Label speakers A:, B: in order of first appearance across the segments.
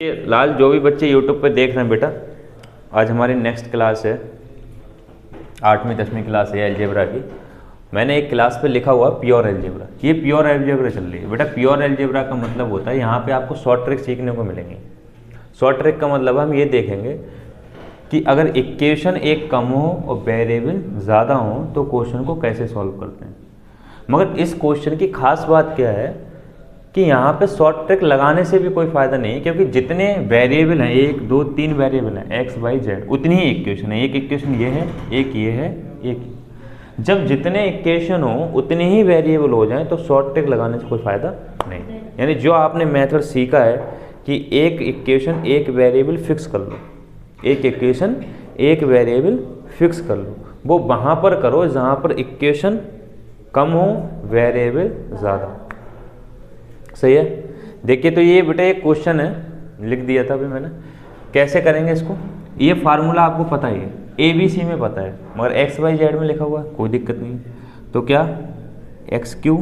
A: लाल जो भी बच्चे यूट्यूब पे देख रहे हैं बेटा, आज हमारी नेक्स्ट क्लास है 8वीं 10वीं क्लास है अलजेब्रा की। मैंने एक क्लास पे लिखा हुआ प्योर अलजेब्रा, ये प्योर अलजेब्रा चल रही है बेटा। प्योर अलजेब्रा का मतलब होता है यहाँ पे आपको शॉर्ट ट्रिक सीखने को मिलेंगे। शॉर्ट ट्रिक का मतलब हम ये देखेंगे कि अगर इक्वेशन एक कम हो और वेरिएबल ज़्यादा हो तो क्वेश्चन को कैसे सॉल्व करते हैं। मगर इस क्वेश्चन की खास बात क्या है कि यहाँ पे शॉर्ट ट्रिक लगाने से भी कोई फ़ायदा नहीं है, क्योंकि जितने वेरिएबल हैं 1 2 3 वेरिएबल हैं x y z, उतनी ही इक्वेशन है। एक इक्वेशन ये है, एक ये है, एक। जब जितने इक्वेशन हो उतने ही वेरिएबल हो जाएं तो शॉर्ट ट्रिक लगाने से कोई फ़ायदा नहीं। यानी जो आपने मेथड सीखा है कि एक इक्वेशन एक वेरिएबल फिक्स कर लो, एक इक्वेशन एक वेरिएबल फिक्स कर लो, वो वहाँ पर करो जहाँ पर इक्वेशन कम हो वेरिएबल ज़्यादा। सही है। देखिए तो ये बेटा एक क्वेश्चन है, लिख दिया था अभी मैंने। कैसे करेंगे इसको, ये फार्मूला आपको पता ही है, ABC में पता है, मगर XYZ में लिखा हुआ है, कोई दिक्कत नहीं। तो क्या XQ,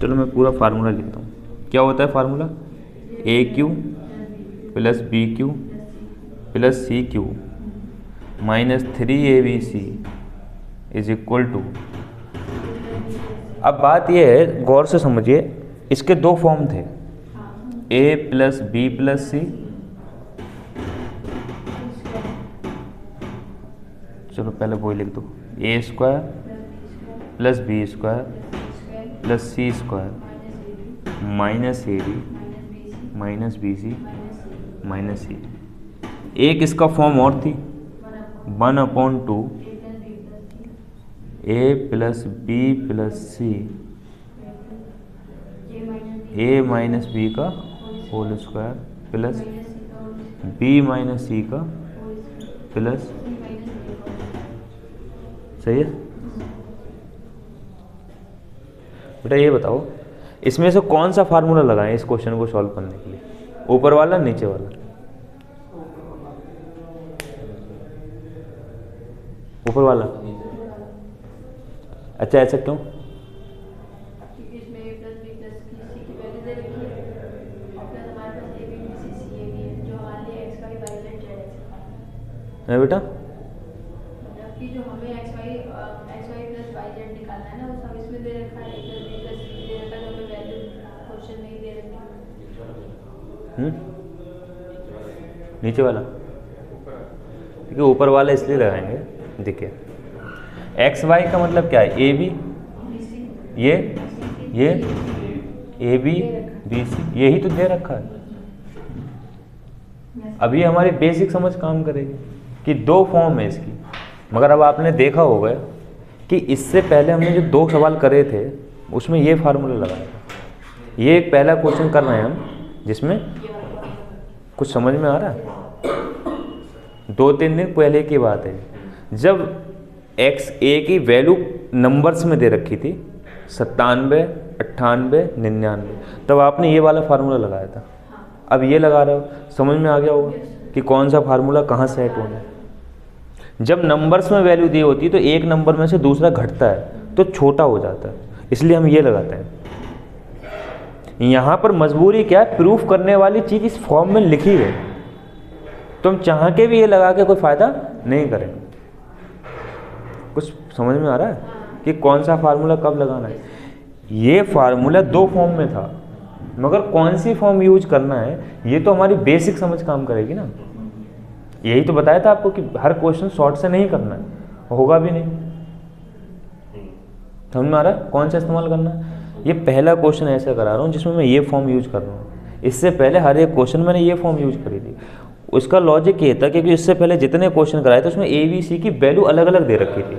A: चलो मैं पूरा फार्मूला लिखता हूँ। क्या होता है formula, AQ plus BQ plus CQ minus 3ABC is equal to. अब बात यह है, गौर से समझिए, इसके दो फॉर्म थे, A plus B plus C। चलो पहले वो लिख दो, A square plus B square plus C square minus AD minus BC minus C। एक इसका फॉर्म और थी 1/2 A plus B plus C A minus B का whole square plus B minus C का प्लस। सही है बेटा। ये बताओ इसमें से कौन सा फार्मूला लगाएं इस क्वेश्चन को सॉल्व करने के लिए, ऊपर वाला नीचे वाला? ऊपर वाला। अच्छा ऐसा क्यों?
B: क्योंकि इसमें A plus B plus C की वैल्यू दे रखी है और प्लस हमारे पास A B B C C A B है जो हमारे लिए X Y Y Z Z
A: है बेटा।
B: मतलब कि जो हमें X Y plus Y Z निकालना है ना, वो सब इसमें दे रखा है। A plus B plus C दे रखा है, जो हमें वैल्यू क्वेश्चन में ही दे रखी है।
A: नीचे वाला, क्योंकि ऊपर वाला इसलिए लगाएंगे, देखिए एक्स वाई का मतलब क्या है, ए बी, ये ए बी बी सी, यही तो दे रखा है। अभी हमारी बेसिक समझ काम करेगी कि दो फॉर्म है इसकी। मगर अब आपने देखा होगा कि इससे पहले हमने जो दो सवाल करे थे उसमें ये फार्मूला लगाया था। ये एक पहला क्वेश्चन कर रहे हैं हम जिसमें कुछ समझ में आ रहा है। 2-3 दिन पहले की बात है, जब XA की वैल्यू नंबर्स में दे रखी थी 97, 98, 99, तब आपने ये वाला फार्मूला लगाया था। अब ये लगा रहे हो, समझ में आ गया होगा कि कौन सा फार्मूला कहाँ सेट होना है। जब नंबर्स में वैल्यू दी होती है तो एक नंबर में से दूसरा घटता है तो छोटा हो जाता है, इसलिए हम ये लगाते हैं। यहाँ पर मजबूरी क्या है, प्रूफ करने वाली चीज़ इस फॉर्म में लिखी है, तो हम चाह के भी ये लगा के कोई फ़ायदा नहीं करेंगे। कुछ समझ में आ रहा है कि कौन सा फार्मूला कब लगाना है। ये फार्मूला दो फॉर्म में था, मगर कौन सी फॉर्म यूज करना है ये तो हमारी बेसिक समझ काम करेगी ना। यही तो बताया था आपको कि हर क्वेश्चन शॉर्ट से नहीं करना है, होगा भी नहीं। समझ में आ रहा है कौन सा इस्तेमाल करना है। ये पहला क्वेश्चन ऐसा करा रहा हूँ जिसमें मैं ये फॉर्म यूज कर रहा हूँ। इससे पहले हर एक क्वेश्चन मैंने ये फॉर्म यूज करी थी। उसका लॉजिक ये था क्योंकि इससे पहले जितने क्वेश्चन कराए थे उसमें ए बी सी की वैल्यू अलग अलग दे रखी थी।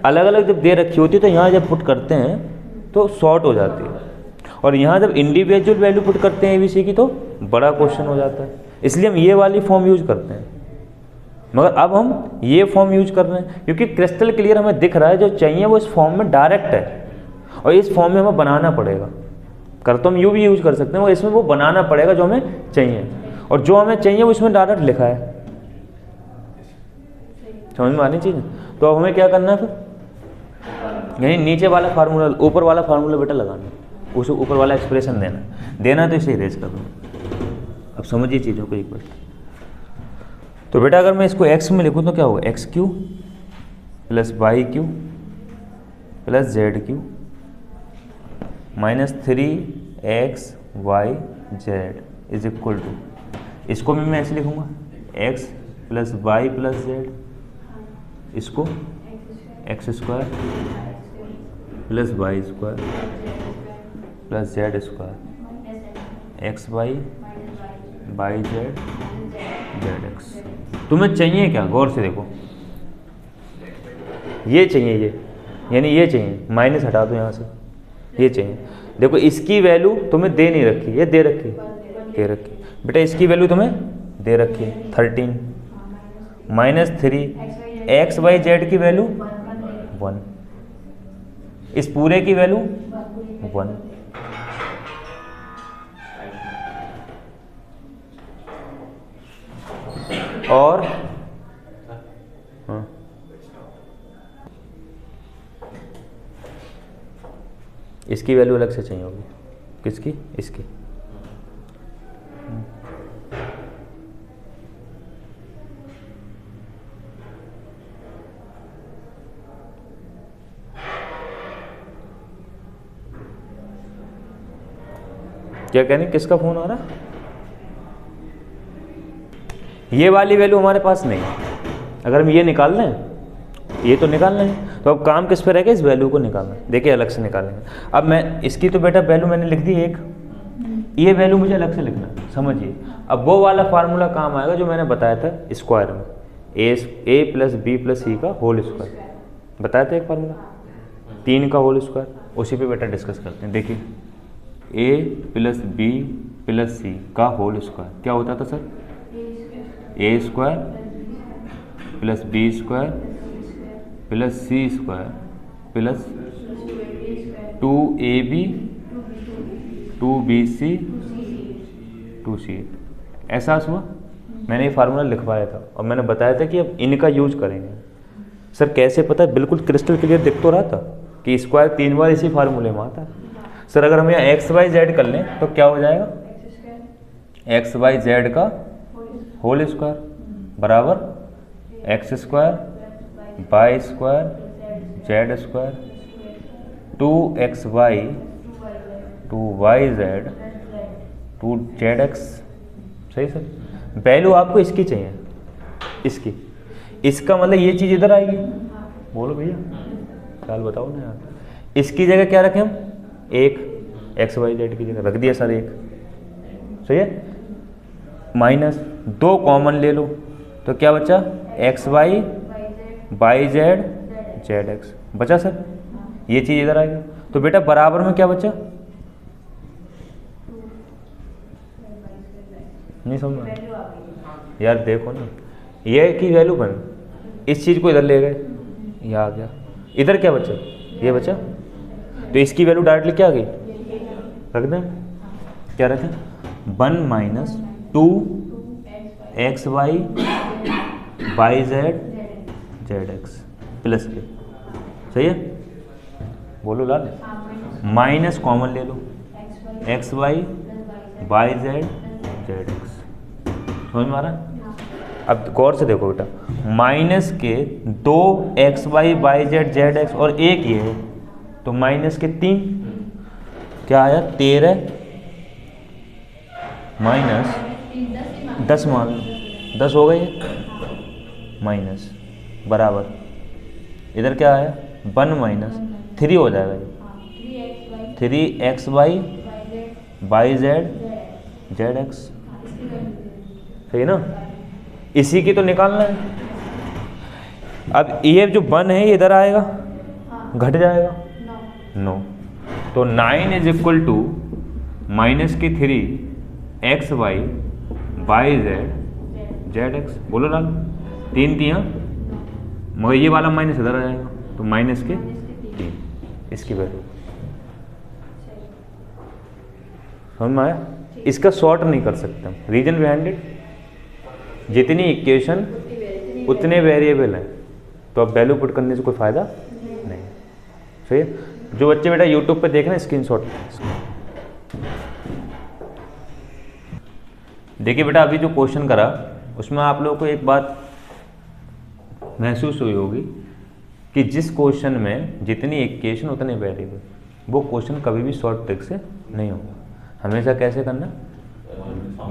A: अलग अलग जब दे रखी होती है तो यहाँ जब पुट करते हैं तो शॉर्ट हो जाती है, और यहाँ जब इंडिविजुअल वैल्यू पुट करते हैं ए बी सी की तो बड़ा क्वेश्चन हो जाता है। इसलिए हम ये वाली फॉर्म यूज करते हैं, मगर अब हम ये फॉर्म यूज कर रहे हैं क्योंकि क्रिस्टल क्लियर हमें दिख रहा है जो चाहिए वो इस फॉर्म में डायरेक्ट है, और इस फॉर्म में हमें बनाना पड़ेगा। कर तो हम यू भी यूज कर सकते हैं, और इसमें वो बनाना पड़ेगा जो हमें चाहिए, और जो हमें चाहिए वो इसमें डायरेक्ट लिखा है। समझ में आनी चाहिए। तो अब हमें क्या करना है फिर, यानी नीचे वाला फार्मूला ऊपर वाला फार्मूला बेटा लगाना, उसे ऊपर वाला एक्सप्रेशन देना तो इसे इरेज कर दो। अब समझिए चीज़ों को एक बार। तो बेटा अगर मैं इसको x में लिखूँ तो क्या होगा, x cube plus y cube plus z cube minus 3x y z is equal to, इसको भी मैं ऐसे लिखूँगा x plus y plus z, इसको x square plus y square plus z square x y by z z x. तुम्हें चाहिए क्या, गौर से देखो, ये चाहिए, ये यानी ये चाहिए, माइनस हटा दो यहाँ से, ये चाहिए। देखो इसकी वैल्यू तुम्हें दे नहीं रखी, ये दे रखी, दे रखी बेटा, इसकी वैल्यू तुम्हें दे रखी 13 माइनस 3 एक्स वाई जेड की वैल्यू 1, इस पूरे की वैल्यू 1। और हाँ, इसकी वैल्यू अलग से चाहिए होगी, किसकी, इसकी। क्या कहने, किसका फोन आ रहा है? ये वाली वैल्यू हमारे पास नहीं है, अगर हम ये निकाल लें, ये तो निकालना है, तो अब काम किस पे रहेगा, इस वैल्यू को निकालना है। देखिए अलग से निकालेंगे। अब मैं इसकी तो बेटा वैल्यू मैंने लिख दी एक, ये वैल्यू मुझे अलग से लिखना है, समझिए। अब वो वाला फार्मूला काम आएगा जो मैंने बताया था स्क्वायर में, ए प्लस बी प्लस सी का होल स्क्वायर बताया था, एक फार्मूला 3 का होल स्क्वायर, उसी पे बेटा डिस्कस करते हैं। देखिए a plus b plus c का होल स्क्वायर क्या होता था sir, a square plus b square plus c square plus 2ab 2bc 2c। एहसास हुआ? मैंने ये फार्मूला लिखवाया था और मैंने बताया था कि अब इनका यूज करेंगे। सर कैसे पता है? बिल्कुल क्रिस्टल क्लियर दिख तो रहा था कि स्क्वायर 3 बार इसी फार्मूले में आता है। सर अगर हम यहाँ एक्स वाई जेड कर लें तो क्या हो जाएगा, एक्स वाई जेड का होल स्क्वायर बराबर x square y square z square 2xy 2yz 2zx। सही सर, वैल्यू आपको इसकी चाहिए, इसकी, इसका मतलब ये चीज़ इधर आएगी। बोलो भैया, ख्याल बताओ ना यार। इसकी जगह क्या रखें हम, एक एक्स वाई जेड की जगह रख दिया सर एक, सही है। माइनस 2 कॉमन ले लो तो क्या बचा, x y by z z x बचा सर, ये चीज़ इधर आएगी। तो बेटा बराबर में क्या बचा, नहीं समझ में यार, देखो ना ये की वैल्यू बन, इस चीज़ को इधर ले गए, ये आ गया, इधर क्या बचा, ये बचा, तो इसकी वैल्यू डायरेक्टली क्या आ गई, रख दें, क्या रखें, 1 minus 2 x y by z z x plus के, सही है। बोलो लाल, माइनस कॉमन ले लो, x y by z z x, समझ में आ रहा है? अब गौर से देखो बेटा, माइनस के 2 x y by z z x और एक ये है, तो माइनस के 3 क्या आया, 13 माइनस 10 मान लो, 10 हो गई माइनस बराबर, इधर क्या आया 1 माइनस 3 हो जाएगा ये, 3 XY by z z x, सही ना। इसी की तो निकालना है। अब ये जो 1 है ये इधर आएगा, घट जाएगा 9, तो 9 इज इक्वल टू माइनस की 3 XY by z z x. बोलो लाल, 3 तियाँ, मगर ये वाला माइनस इधर आ जाएगा, तो माइनस के 3 इसकी वैल्यू, समझ में आया? इसका शॉर्ट नहीं कर सकते हम, रीजन बिहाइंड इट, जितनी इक्वेशन उतने वेरिएबल हैं, तो अब वैल्यू पुट करने से कोई फ़ायदा नहीं, सही है। जो बच्चे बेटा यूट्यूब पे देख रहे हैं स्क्रीनशॉट, देखिए बेटा, अभी जो क्वेश्चन करा उसमें आप लोगों को एक बात महसूस हुई होगी कि जिस क्वेश्चन में जितनी इक्वेशन उतने वेरिएबल, वो क्वेश्चन कभी भी शॉर्ट ट्रिक से नहीं होगा। हमेशा कैसे करना,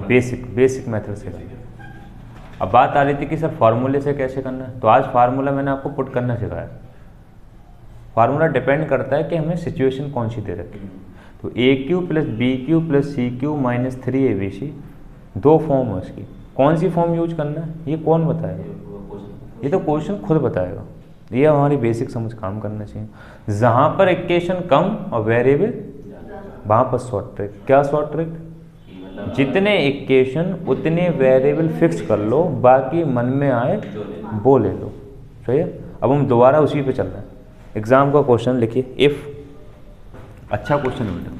A: बेसिक मेथड से करना। अब बात आ रही थी कि सर फार्मूले से कैसे करना है, तो आज फार्मूला मैंने आपको पुट करना सिखाया। फार्मूला डिपेंड करता है कि हमें सिचुएशन कौन सी दे रखी है। तो a cube plus b cube plus c cube minus 3abc, दो फॉर्म है उसकी, कौन सी फॉर्म यूज करना है ये कौन बताएगा, ये तो क्वेश्चन खुद बताएगा। ये हमारी बेसिक समझ काम करना चाहिए। जहाँ पर इक्वेशन कम और वेरिएबल वहाँ पर शॉर्ट ट्रिक। क्या शॉर्ट ट्रिक, जितने इक्वेशन उतने वेरिएबल फिक्स कर लो, बाकी मन में आए वो ले लो। सही है। अब हम दोबारा उसी पे चल रहे हैं। एग्जाम का क्वेश्चन लिखिए, इफ, अच्छा क्वेश्चन है बेटा,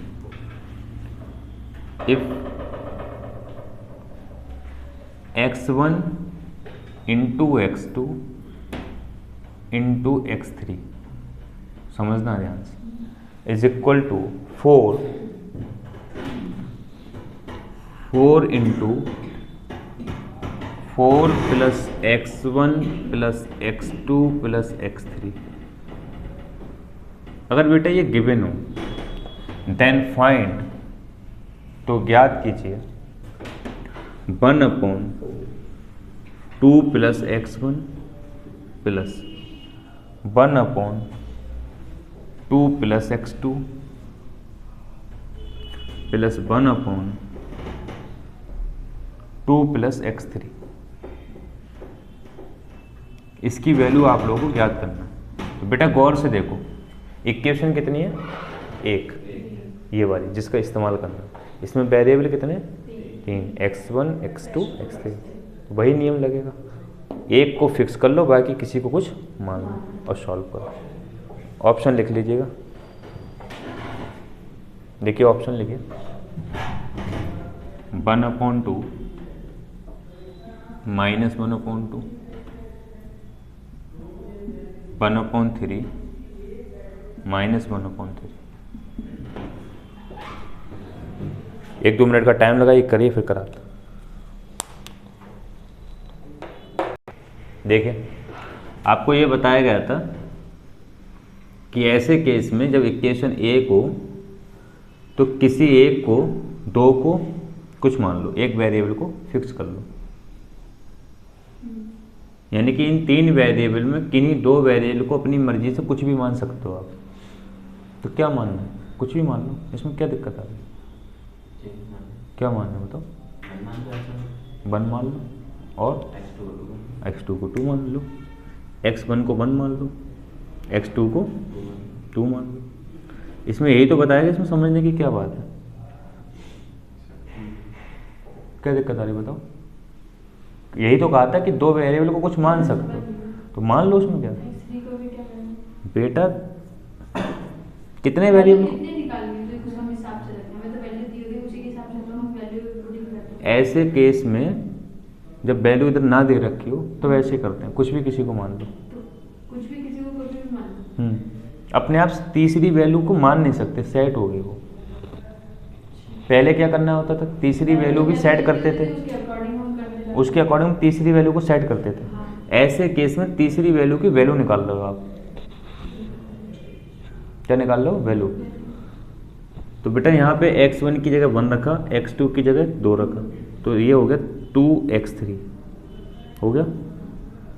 A: if x1 into x2 into x3, समझना ध्यान से, is equal to 4 into 4 plus x1 plus x2 plus x3। अगर बेटा ये गिवन हो देन फाइंड, तो ज्ञात कीजिए 1/2 plus x1 plus 1/2 plus x2 plus 1/2 plus x3। इसकी वैल्यू आप लोगों को ज्ञात करना है। तो बेटा गौर से देखो, इक्वेशन कितनी है, एक, ये वाली जिसका इस्तेमाल करना। इसमें वेरिएबल कितने, 3, x1 x2 x3। वही नियम लगेगा, एक को फिक्स कर लो, बाकी किसी को कुछ मान लो और सॉल्व करो। ऑप्शन लिख लीजिएगा, देखिए ऑप्शन लिखिए, 1/2 माइनस 1/2 1/3 माइनस 1/3। 1-2 मिनट का टाइम लगा, ये करिए फिर कराते। देखिए आपको ये बताया गया था कि ऐसे केस में जब इक्वेशन एक हो तो किसी एक को, दो को कुछ मान लो, एक वेरिएबल को फिक्स कर लो। यानी कि इन 3 वेरिएबल में किन्हीं 2 वेरिएबल को अपनी मर्जी से कुछ भी मान सकते हो आप। तो क्या मानना है, कुछ भी मान लो, इसमें क्या दिक्कत आ रही है, क्या मानना है बताओ, 1 मान लो और x2 को 2 मान लो, x1 को 1 मान लो, x2 को 2 मान लो। इसमें यही तो बताया, इसमें समझने की क्या बात है, क्या दिक्कत आ रही बताओ। यही तो कहा था कि 2 वेरिएबल को कुछ मान सकते हो, तो मान लो, उसमें क्या बेटा, कितने वेरिएबल को ऐसे केस में जब वैल्यू इधर ना दे रखी हो तो वैसे करते हैं, कुछ भी किसी को मान लो,
B: कुछ भी किसी को कभी भी मान लो।
A: अपने आप तीसरी वैल्यू को मान नहीं सकते, सेट हो गई वो। पहले क्या करना होता था, तीसरी वैल्यू भी सेट करते थे, उसके अकॉर्डिंग तीसरी वैल्यू को सेट करते थे। ऐसे केस में तीसरी वैल्यू की वैल्यू निकाल लो आप, क्या निकाल लो, वैल्यू। तो बेटा यहाँ पे x1 की जगह 1 रखा, x2 की जगह 2 रखा, तो ये हो गया 2x3 हो गया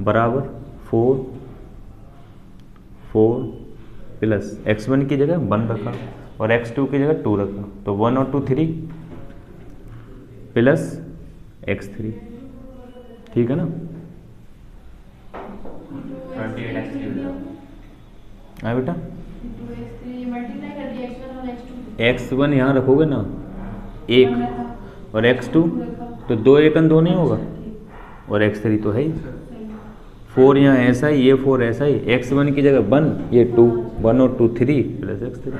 A: बराबर 4 प्लस x1 की जगह 1 रखा और x2 की जगह 2 रखा, तो 1 और 2 3 प्लस x3, ठीक है ना। हाँ बेटा, x1 यहाँ रखोगे ना 1 और x2, तो 2 1 2 नहीं होगा, और x3 तो है ही, 4 यहाँ ऐसा ही, ये 4 ऐसा ही, x1 की जगह 1, ये 2, 1 और 2 3 प्लस x3।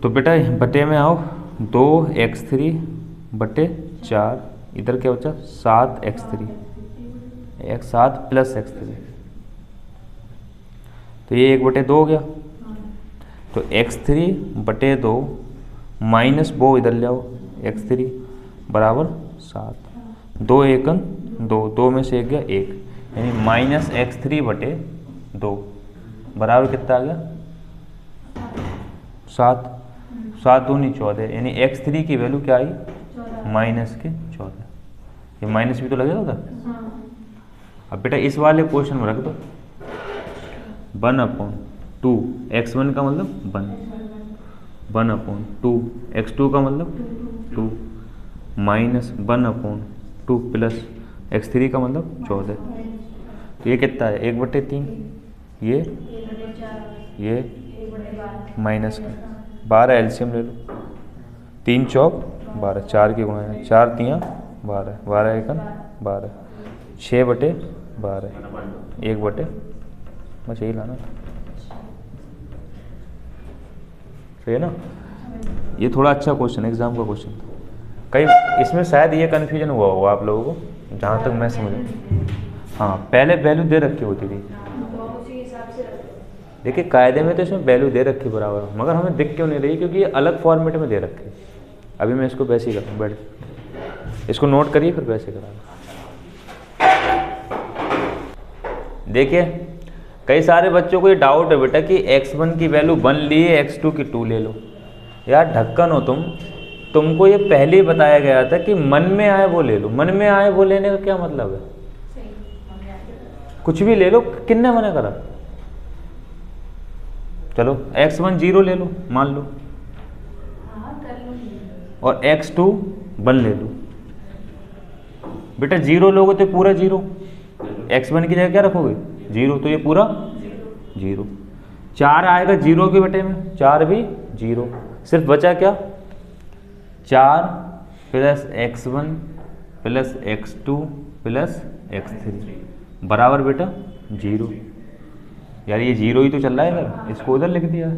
A: तो बेटा बटे में आओ, 2x3 बटे 4, इधर क्या बचा 7x3, 7 प्लस x3, तो ये 1/2 हो गया। तो x3 बटे 2 माइनस वो इधर ले आओ, x3 बराबर 7, 2 एकन 2, 2 में से 1 गया 1, यानी माइनस x3 बटे 2 बराबर कितना आ गया 7, 7 दूनी 14, यानी x3 की वैल्यू क्या आई माइनस के 14। ये माइनस भी तो लगेगा उधर। अब बेटा इस वाले क्वेश्चन में रख दो 1/2, x1 का मतलब 1/2, x2 का मतलब 2, माइनस 1/2 प्लस x3 का मतलब 14। तो ये कितना है 1/3, ये माइनस का 12, एलसीएम ले लो, 3 चौक 12, 4 की गुणा है, 4 तियाँ 12, 12 एकन 12, 6/12, 1/, बस यही लाना था, सही है ना। ये थोड़ा अच्छा क्वेश्चन है, एग्जाम का क्वेश्चन था। कई इसमें शायद ये कन्फ्यूजन हुआ होगा आप लोगों को, जहाँ तक मैं समझूँ। हाँ, पहले वैल्यू दे रखी होती थी, देखिए कायदे में तो इसमें वैल्यू दे रखी बराबर, मगर हमें दिख क्यों नहीं रही, क्योंकि ये अलग फॉर्मेट में दे रखी है। अभी मैं इसको वैसे ही करूँ, बैठ इसको नोट करिए फिर वैसे करा। देखिए कई सारे बच्चों को ये डाउट है बेटा कि x1 की वैल्यू 1 लिए, x2 की 2 ले लो। यार ढक्कन हो तुमको ये पहले ही बताया गया था कि मन में आए वो ले लो। मन में आए वो लेने का क्या मतलब है, कुछ भी ले लो, किन्ने मना करा। चलो x1 0 ले लो मान लो, और x2 1 ले लो। बेटा 0 लोगे तो पूरा 0, x1 की जगह क्या रखोगे 0, तो ये पूरा 0। 4 आएगा 0 के बटे में, 4 भी 0, सिर्फ बचा क्या 4 plus x1 plus x2 plus x3 बराबर बेटा 0। यार ये 0 ही तो चल रहा है इधर, इसको उधर लिख दिया,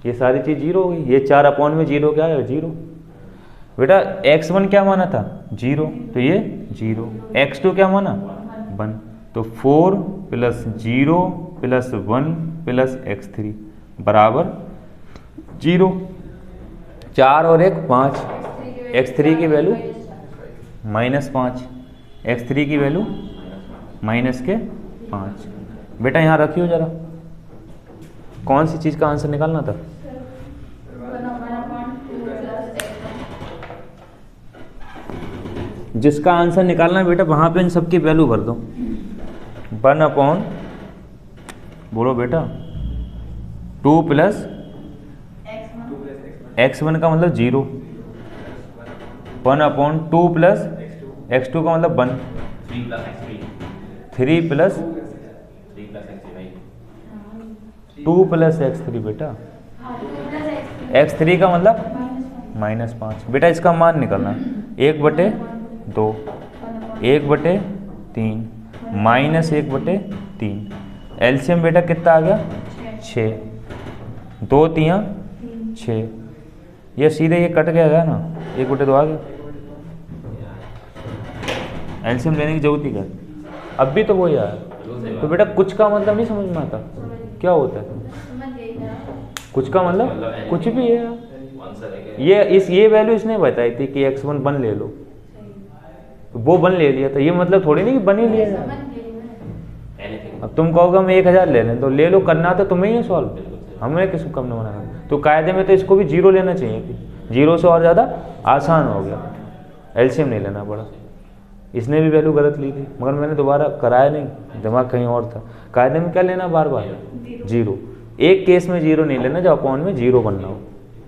A: ये सारी चीज़ 0 हो गई। ये 4 अपॉन में 0 क्या है 0। बेटा x1 क्या माना था 0, तो ये 0, x2 क्या माना 1, तो 4 प्लस 0 प्लस 1 प्लस x3 बराबर 0। 4 और 1 5, x3 की वैल्यू -5, x3 की वैल्यू -5। बेटा यहाँ रखियो जरा, कौन सी चीज़ का आंसर निकालना था, जिसका आंसर निकालना है बेटा वहाँ पे इन सबकी वैल्यू भर दो। 1/, बोलो बेटा 2 प्लस x1 का मतलब 0, 1/2 प्लस x2 का मतलब 1, 3 प्लस 2 प्लस x3 बेटा, x3 का मतलब -5। बेटा इसका मान निकलना 1/2, 1/3, -1/3। एलसीएम बेटा कितना आ गया 6, 2 तियाँ 6, ये सीधे ये कट गया ना, 1/2 आ गया। एलसीएम लेने की जरूरत ही क्या, अब भी तो वही आया। तो बेटा कुछ का मतलब नहीं समझ में आता क्या होता है, कुछ का मतलब कुछ भी है। ये वैल्यू इसने बताई थी कि x1 1 ले लो, तो वो 1 ले लिया था, ये मतलब थोड़ी नहीं कि 1 ही लिया जाए। अब तुम कहोगे हम 1000 ले लें, तो ले लो, करना तो तुम्हें ही है सॉल्व, हमें किसको कम न बनाना। तो कायदे में तो इसको भी 0 लेना चाहिए थी, 0 से और ज़्यादा आसान हो गया, एलसीएम नहीं लेना पड़ा। इसने भी वैल्यू गलत ली थी, मगर मैंने दोबारा कराया नहीं, दिमाग कहीं और था। कायदे में क्या लेना बार बार 0, एक केस में 0 नहीं लेना जब अपॉन में 0 बनना हो,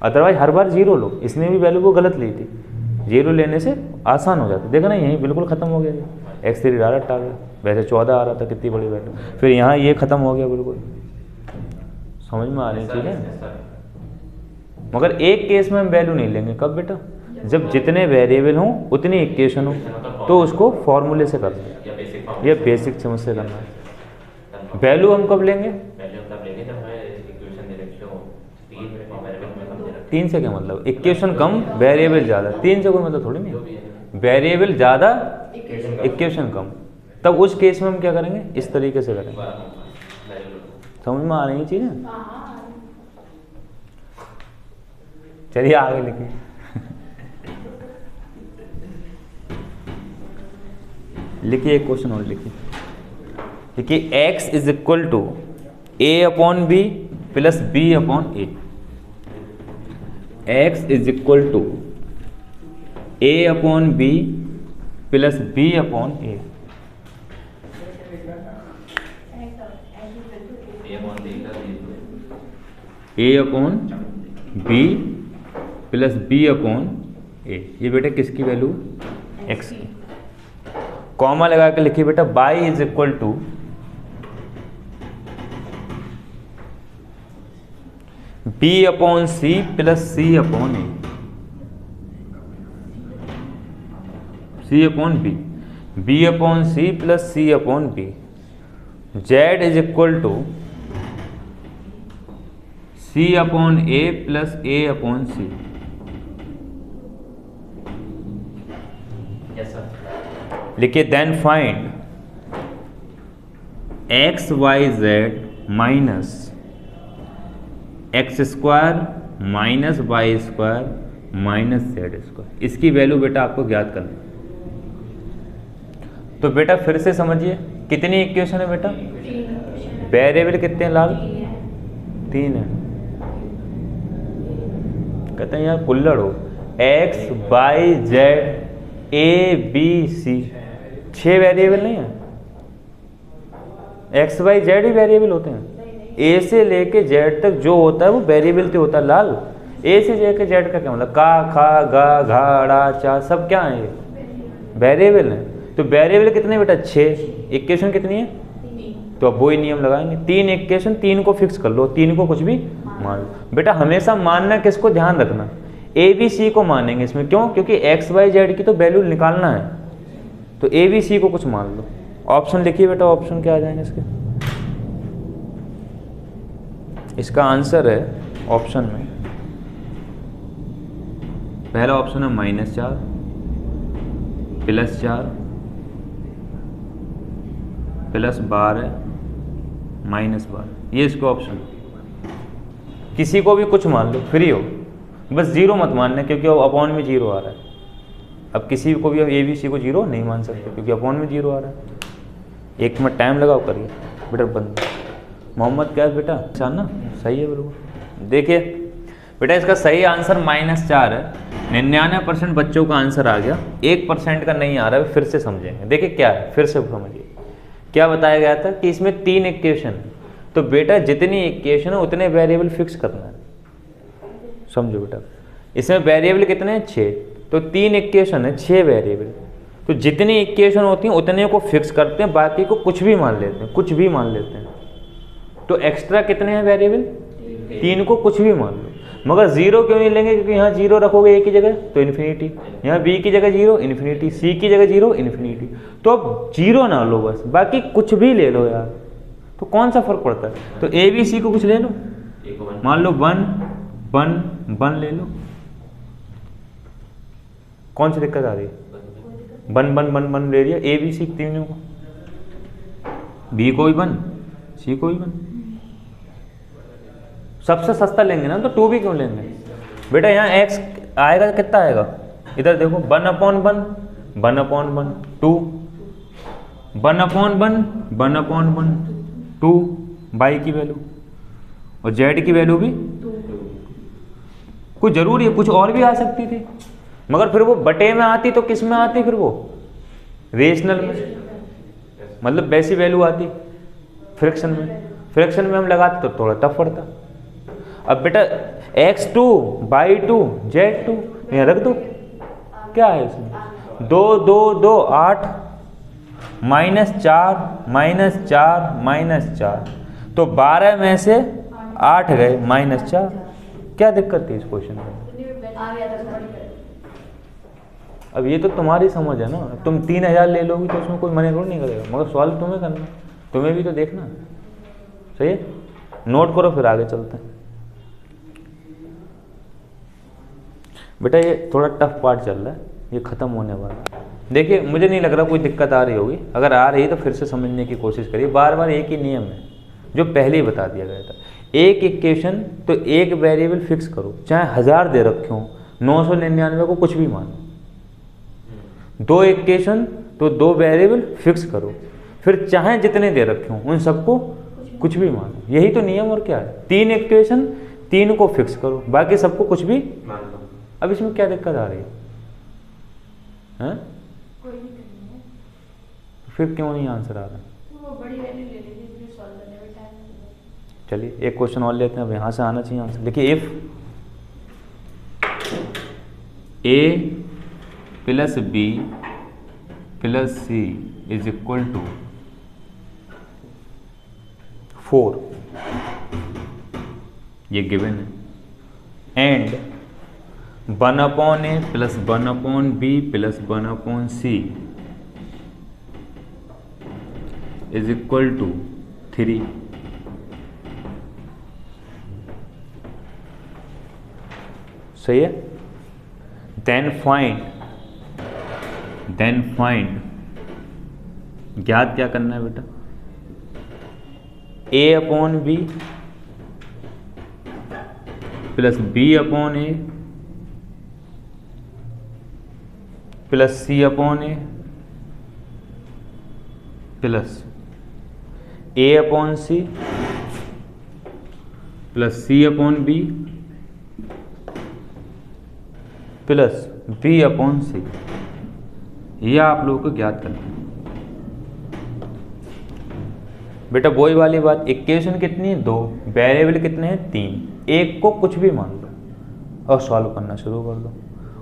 A: अदरवाइज हर बार 0 लो। इसने भी वैल्यू वो गलत ली थी, 0 लेने से आसान हो जाता। देखो ना यहीं बिल्कुल ख़त्म हो गया, x3 डायरेक्ट आ गया, वैसे 14 आ रहा था, कितनी बड़ी वैल्यू, फिर यहाँ ये ख़त्म हो गया बिल्कुल। समझ में आ रही चीज़ें, मगर एक केस में हम वैल्यू नहीं लेंगे, कब बेटा, जब जितने वेरिएबल हों उतनी इक्वेशन हो, तो उसको फॉर्मूले से करना है, ये बेसिक समझ से करना है। वैल्यू हम कब लेंगे, 3 से क्या मतलब, इक्वेशन कम वेरिएबल ज़्यादा, 3 से कोई मतलब थोड़ी नहीं, वेरिएबल ज़्यादा इक्वेशन कम, तब उस केस में हम क्या करेंगे, इस तरीके से करेंगे। समझ में आ रही है चीज़ें, चलिए आगे लिखिए। लिखिए एक क्वेश्चन और लिखिए। देखिए x is equal to a upon b plus b upon a. x is equal to a upon b plus b upon a. a upon b plus b upon a. ये बेटा किसकी वैल्यू? x की। Comma लगा के लिखिए बेटा y is equal to b upon c plus c upon a. C upon b, b upon c plus c upon b. z is equal to c upon a plus a upon c. लिखिए then find x y z minus x square minus y square minus z square. इसकी value बेटा आपको ज्ञात करना। तो बेटा फिर से समझिए कितनी इक्वेशन है बेटा? वेरिएबल कितने हैं लाल? 3 है। कहते हैं यार कुल्लड़ हो। X y z a b c 6 variable नहीं है? एक्स वाई जेड ही वेरिएबल होते हैं। ए से लेके जेड तक जो होता है वो वेरिएबल तो होता है लाल। ए से लेके जेड का क्या मतलब? का खा गा घा ड़ा चा सब क्या है? वेरिएबल है। तो वेरिएबल कितने बेटा? 6। इक्वेशन कितनी है? तो अब वही नियम लगाएंगे। 3 इक्वेशन, 3 को फिक्स कर लो, 3 को कुछ भी मान लो। बेटा हमेशा मानना किसको? ध्यान रखना ए बी सी को मानेंगे इसमें। क्यों? क्योंकि एक्स वाई जेड की तो वैल्यू निकालना है। तो ए बी सी को कुछ मान लो। ऑप्शन लिखिए बेटा, ऑप्शन क्या आ जाएंगे इसके? इसका आंसर है ऑप्शन में पहला ऑप्शन है -4 +4 +12 -12। ये इसका ऑप्शन। किसी को भी कुछ मान लो, फ्री हो, बस 0 मत मानना क्योंकि अपॉन में 0 आ रहा है। अब किसी को भी ए बी सी को 0 नहीं मान सकते क्योंकि अपॉन में 0 आ रहा है। 1 मिनट टाइम लगाओ, करिए बेटा। बंद मोहम्मद क्या है बेटा? अच्छा ना, सही है बिल्कुल। देखिए बेटा इसका सही आंसर -4 है। 99% बच्चों का आंसर आ गया, 1% का नहीं आ रहा है। फिर से समझेंगे। देखिए क्या है, फिर से समझिए क्या बताया गया था कि इसमें 3 इक्वेशन। तो बेटा जितनी इक्वेशन है उतने वेरिएबल फिक्स करना है। समझो बेटा, इसमें वेरिएबल कितने हैं? 6। तो 3 इक्वेशन है, 6 वेरिएबल। तो जितनी इक्वेशन होती हैं उतने को फिक्स करते हैं, बाकी को कुछ भी मान लेते हैं, कुछ भी मान लेते हैं। तो एक्स्ट्रा कितने हैं वेरिएबल? 3 को कुछ भी मान लो। मगर 0 क्यों नहीं लेंगे? क्योंकि यहाँ 0 रखोगे ए की जगह तो इन्फिनिटी, यहाँ बी की जगह 0 इन्फिनिटी, सी की जगह 0 इन्फिनिटी। तो अब 0 ना लो बस, बाकी कुछ भी ले लो यार। तो कौन सा फर्क पड़ता है? तो ए बी सी को कुछ ले लो, मान लो 1 1 1 ले लो। कौन सी दिक्कत आ रही है? 1 1 1 1 ले लिया ए बी सी तीनों को, बी को भी 1 सी को भी 1। सबसे सस्ता लेंगे ना, तो 2 भी क्यों लेंगे बेटा? यहाँ x आएगा कितना आएगा? इधर देखो 1/1 1/1 2 1/1 1/1 2 y की वैल्यू और z की वैल्यू भी। कुछ जरूरी है, कुछ और भी आ सकती थी, मगर फिर वो बटे में आती तो किस में आती? फिर वो रेशनल में, मतलब वैसी वैल्यू आती। फ्रैक्शन में हम लगाते तो थोड़ा टफ पड़ता। अब बेटा x2 y2 z2 यहाँ रख दो। क्या है इसमें? 2 2 2 8 -4 -4 तो 12 में से 8 गए -4। क्या दिक्कत थी इस क्वेश्चन में? अब ये तो तुम्हारी समझ है ना। तुम 3000 ले लोगी तो उसमें कोई मना नहीं करेगा, मगर सवाल तुम्हें करना, तुम्हें भी तो देखना। सही है, नोट करो फिर आगे चलते हैं। बेटा ये थोड़ा टफ पार्ट चल रहा है, ये ख़त्म होने वाला है। देखिए मुझे नहीं लग रहा कोई दिक्कत आ रही होगी, अगर आ रही है तो फिर से समझने की कोशिश करिए। बार बार एक ही नियम है जो पहले ही बता दिया गया था। एक इक्वेशन तो एक वेरिएबल फिक्स करो, चाहे 1000 दे रखे हो, 999 को कुछ भी मानो। 2 इक्वेशन तो दो वेरिएबल फिक्स करो, फिर चाहे जितने दे रखे हों उन सबको कुछ भी मानो। यही तो नियम, और क्या है। 3 इक्वेशन, 3 को फिक्स करो, बाकी सबको कुछ भी मान लो। अब इसमें क्या दिक्कत आ रही है?
B: कोई दिक्कत नहीं है।
A: फिर क्यों नहीं आंसर आ रहा?
B: तो वो बड़ी वैल्यू ले लीजिए जो सॉल्व करने में टाइम लगेगा।
A: चलिए एक क्वेश्चन और लेते हैं, अब यहाँ से आना चाहिए आंसर। देखिए if a plus b plus c is equal to 4, ये गिवन है, and 1/a plus 1/b plus 1/c is equal to 3, सही है। देन फाइंड ज्ञात क्या करना है बेटा? a/b plus b/a plus c/a plus a/c plus c/b plus b/c, यह आप लोगों को ज्ञात करना है बेटा। वही वाली बात, इक्वेशन कितनी है? 2, वेरिएबल कितने हैं? 3, एक को कुछ भी मान लो और सॉल्व करना शुरू कर दो।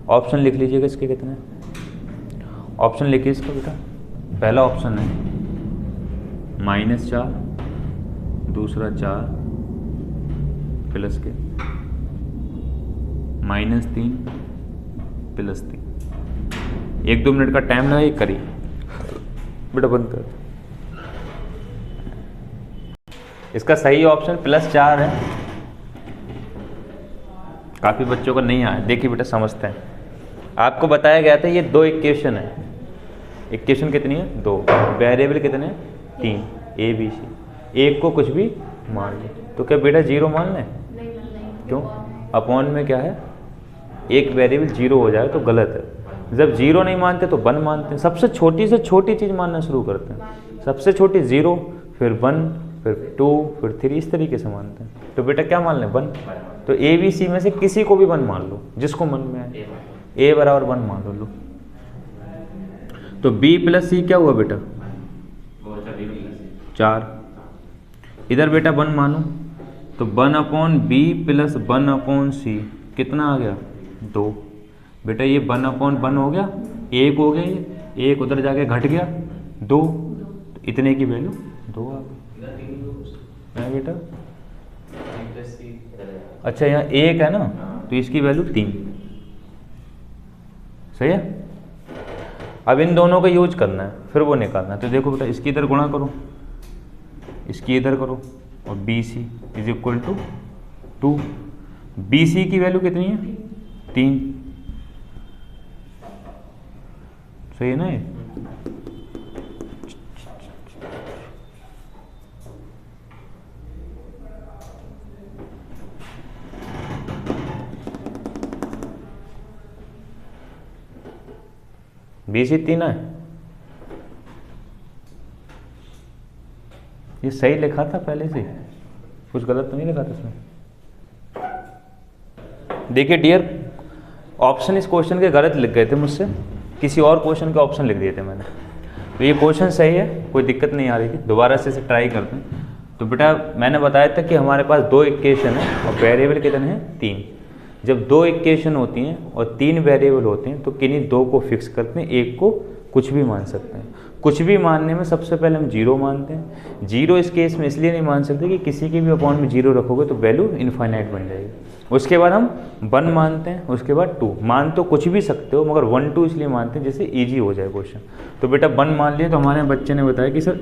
A: ऑप्शन लिख लीजिएगा इसके कितने, ऑप्शन लिखिए इसका बेटा। पहला ऑप्शन है -4, दूसरा 4 प्लस के -3 प्लस 3। 1-2 मिनट का टाइम लगा, ये करिए बेटा, बंद कर। इसका सही ऑप्शन +4 है। काफ़ी बच्चों को नहीं आया, देखिए बेटा समझते हैं। आपको बताया गया था ये 2 इक्वेशन है। इक्वेशन कितनी है? 2, वेरिएबल कितने हैं? 3, a b c। एक को कुछ भी मान लो, तो क्या बेटा 0 मान लें? क्यों? अपॉन में क्या है? एक वेरिएबल 0 हो जाए तो गलत है। जब 0 नहीं मानते तो 1 मानते हैं। सबसे छोटी से छोटी चीज़ मानना शुरू करते हैं। सबसे छोटी 0, फिर 1, फिर 2, फिर 3, इस तरीके से मानते हैं। तो बेटा क्या मान लें? 1। तो a b c में से किसी को भी 1 मान लो, जिसको मन में आए। a बराबर 1 मान लो। तो b प्लस c क्या हुआ बेटा? 4। इधर बेटा 1 मानो, तो 1/b प्लस 1/c कितना आ गया? 2। बेटा ये 1/1 हो गया, 1 हो गया, ये 1 उधर जाके घट गया 2, तो इतने की वैल्यू 2 आ गई है बेटा। अच्छा यहाँ 1 है ना, तो इसकी वैल्यू 3, सही है। अब इन दोनों का यूज करना है, फिर वो निकालना है। तो देखो बेटा, इसकी इधर गुणा करो, इसकी इधर करो, और BC is equal to 2। BC की वैल्यू कितनी है? 3, सही है ना ये? BC 3 है। ये सही लिखा था पहले से, कुछ गलत तो नहीं लिखा था इसमें? देखिए डियर, ऑप्शन इस क्वेश्चन के गलत लिख गए थे मुझसे, किसी और क्वेश्चन के ऑप्शन लिख दिए थे मैंने। तो ये क्वेश्चन सही है, कोई दिक्कत नहीं आ रही थी। दोबारा से इसे ट्राई करते हैं। तो बेटा मैंने बताया था कि हमारे पास 2 इक्वेशन है और वेरिएबल कितने हैं? 3। जब 2 इक्वेशन होती हैं और 3 वेरिएबल होते हैं तो किन्हीं 2 को फिक्स करते हैं, एक को कुछ भी मान सकते हैं। कुछ भी मानने में सबसे पहले हम 0 मानते हैं। 0 इस केस में इसलिए नहीं मान सकते कि किसी के भी अपॉन में 0 रखोगे तो वैल्यू इनफाइनाइट बन जाएगी। उसके बाद हम 1 मानते हैं, उसके बाद 2 मान तो कुछ भी सकते हो, मगर 1 2 इसलिए मानते हैं जिससे ईजी हो जाए क्वेश्चन। तो बेटा 1 मान लिया, तो हमारे बच्चे ने बताया कि सर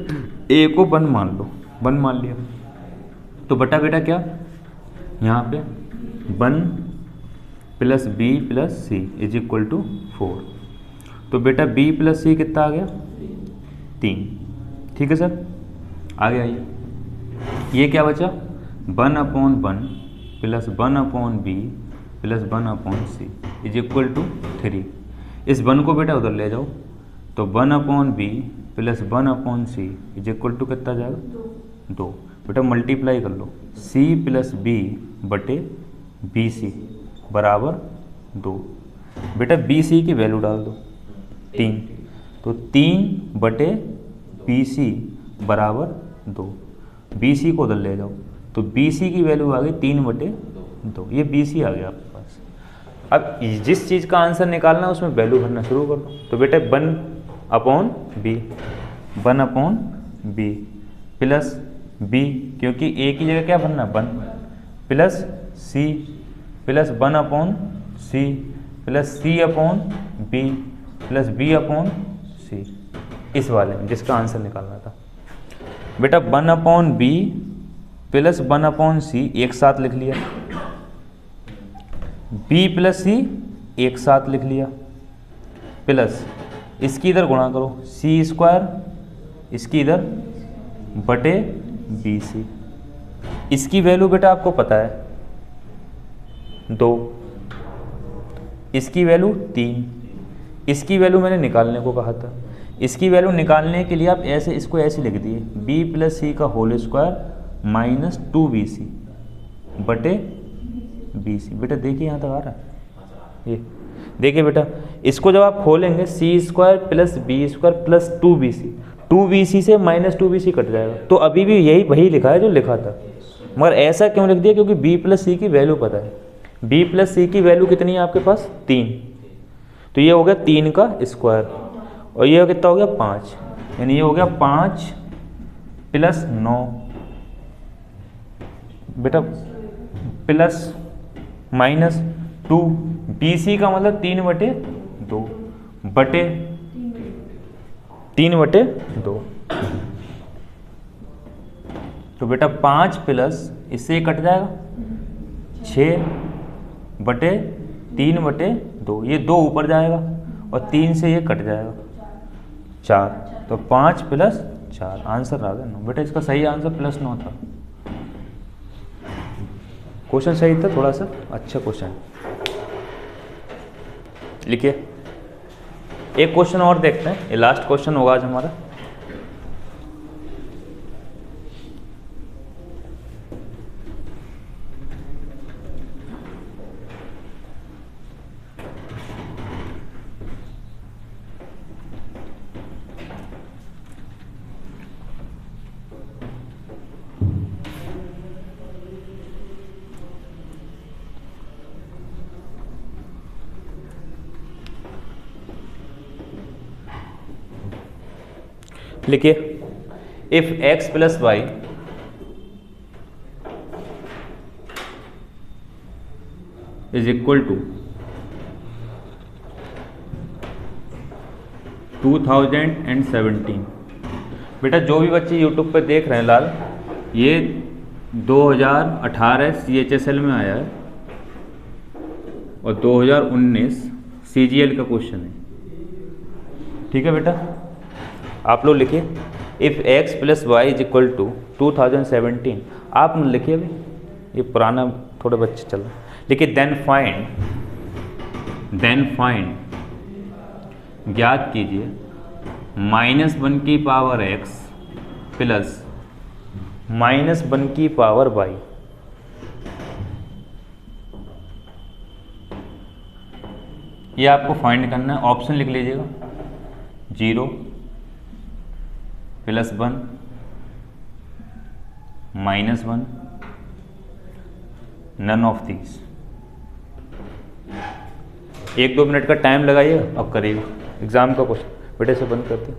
A: ए को 1 मान लो, 1 मान लिया। तो बेटा क्या यहाँ पे 1 plus b plus c is equal to 4। तो बेटा b प्लस सी कितना आ गया? 3। ठीक है सर, आगे आइए। ये क्या बचा? 1/1 plus 1/b plus 1/c is equal to 3। इस 1 को बेटा उधर ले जाओ, तो 1/b plus 1/c is equal to कितना जाएगा? 2। बेटा मल्टीप्लाई कर लो, c प्लस b बटे bc बराबर 2। बेटा bc की वैल्यू डाल दो 3, तो 3 बटे bc बराबर 2। bc को उधर ले जाओ, तो bc की वैल्यू आ गई 3 बटे 2। ये bc आ गया आपके पास। अब जिस चीज़ का आंसर निकालना है उसमें वैल्यू भरना शुरू कर दो। तो बेटा 1/b प्लस b, क्योंकि a की जगह क्या भरना है 1, plus c plus 1/c plus c/b plus b/c, इस वाले में जिसका आंसर निकालना था। बेटा 1/b प्लस 1/c एक साथ लिख लिया, b प्लस c एक साथ लिख लिया, प्लस इसकी इधर गुणा करो c², इसकी इधर बटे bc। इसकी वैल्यू बेटा आपको पता है 2, इसकी वैल्यू 3, इसकी वैल्यू मैंने निकालने को कहा था। इसकी वैल्यू निकालने के लिए आप ऐसे इसको ऐसे लिख दिए b प्लस c का होल स्क्वायर माइनस 2bc बटे bc। बेटा देखिए यहाँ तक आ रहा है, ये देखिए बेटा, इसको जब आप खोलेंगे c² plus b² plus 2bc से माइनस 2bc कट जाएगा। तो अभी भी यही वही लिखा है जो लिखा था, मगर ऐसा क्यों लिख दिया? क्योंकि b प्लस c की वैल्यू पता है। b प्लस c की वैल्यू कितनी है आपके पास? 3, तो ये हो गया 3 का स्क्वायर, और ये कितना हो गया 5, यानी ये हो गया 5 प्लस 9 बेटा प्लस माइनस 2, bc का मतलब 3 बटे 2 बटे 3 बटे 2। तो बेटा 5 प्लस इससे कट जाएगा 6 बटे 3 बटे 2, ये 2 ऊपर जाएगा और 3 से ये कट जाएगा 4, तो 5 प्लस 4 आंसर आ गया 9। बेटा इसका सही आंसर प्लस 9 था। क्वेश्चन सही था, थोड़ा सा अच्छा क्वेश्चन। लिखिए एक क्वेश्चन और देखते हैं, ये लास्ट क्वेश्चन होगा आज हमारा। लिखिए if x plus y is equal to 2017। बेटा जो भी बच्चे यूट्यूब पे देख रहे हैं लाल, ये 2018 CHSL में आया है और 2019 CGL का क्वेश्चन है। ठीक है बेटा, आप लोग लिखिए if x plus y is equal to 2017। आप न लिखिए, अभी ये पुराना थोड़े बच्चे चल रहे। लिखिए देन फाइंड ज्ञात कीजिए -1 की पावर x प्लस -1 की पावर y। ये आपको फाइंड करना है। ऑप्शन लिख लीजिएगा 0 +1 -1 नन ऑफ दीज। 1-2 मिनट का टाइम लगाइए, अब करिएगा एग्जाम का क्वेश्चन। बेटे से बंद करते हैं।